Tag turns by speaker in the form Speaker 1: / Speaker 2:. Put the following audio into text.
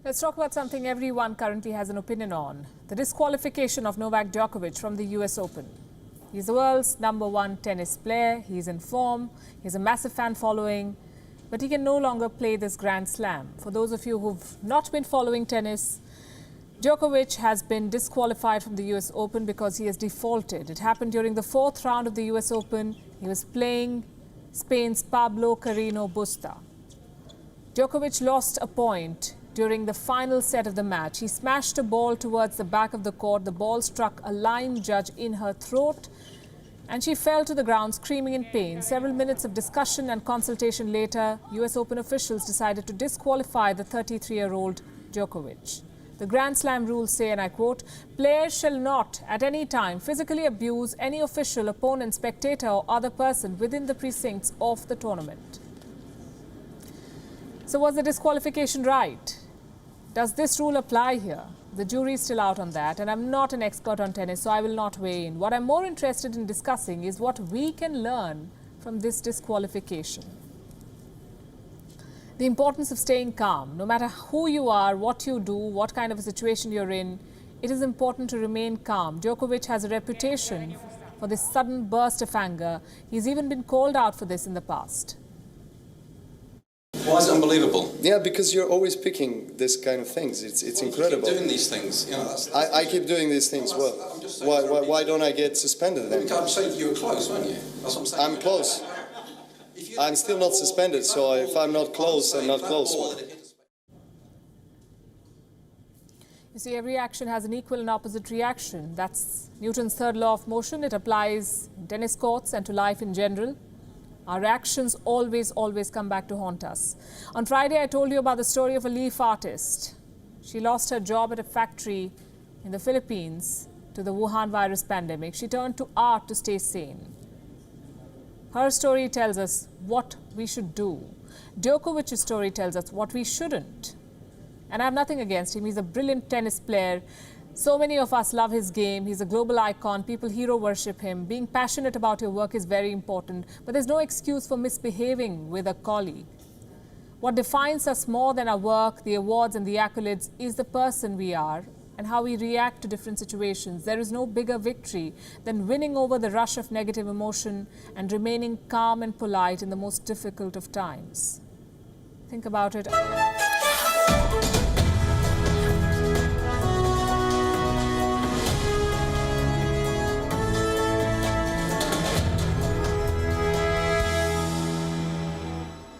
Speaker 1: Let's talk about something everyone currently has an opinion on, the disqualification of Novak Djokovic from the US Open. He's the world's #1 tennis player, he's in form, he has a massive fan following, but he can no longer play this Grand Slam. For those of you who've not been following tennis, Djokovic has been disqualified from the US Open because he has defaulted. It happened during the 4th round of the US Open. He was playing Spain's Pablo Carreno Busta. Djokovic lost a point during the final set of the match. He smashed a ball towards the back of the court. The ball struck a line judge in her throat and she fell to the ground screaming in pain. Several minutes of discussion and consultation later, US Open officials decided to disqualify the 33-year-old Djokovic. The Grand Slam rules say, and I quote, "Players shall not at any time physically abuse any official, opponent, spectator or other person within the precincts of the tournament." So was the disqualification right? Does this rule apply here? The jury is still out on that, and I'm not an expert on tennis, so I will not weigh in. What I'm more interested in discussing is what we can learn from this disqualification. The importance of staying calm. No matter who you are, what you do, what kind of a situation you're in, it is important to remain calm. Djokovic has a reputation for this sudden burst of anger. He's even been called out for this in the past.
Speaker 2: Why is it unbelievable?
Speaker 3: Yeah, because you're always picking this kind of things. It's incredible.
Speaker 2: You keep doing these things. You know,
Speaker 3: I keep doing these things. Well, why don't I get suspended then?
Speaker 2: I'm saying you were close, weren't you? That's what I'm saying.
Speaker 3: I'm close. I'm still not suspended, so if I'm not close, I'm not close.
Speaker 1: You see, every action has an equal and opposite reaction. That's Newton's third law of motion. It applies in tennis courts and to life in general. Our actions always come back to haunt us. On Friday, I told you about the story of a leaf artist. She lost her job at a factory in the Philippines to the Wuhan virus pandemic. She turned to art to stay sane. Her story tells us what we should do. Djokovic's story tells us what we shouldn't. And I have nothing against him. He's a brilliant tennis player. So many of us love his game. He's a global icon. People hero worship him. Being passionate about your work is very important. But there's no excuse for misbehaving with a colleague. What defines us more than our work, the awards and the accolades is the person we are and how we react to different situations. There is no bigger victory than winning over the rush of negative emotion and remaining calm and polite in the most difficult of times. Think about it.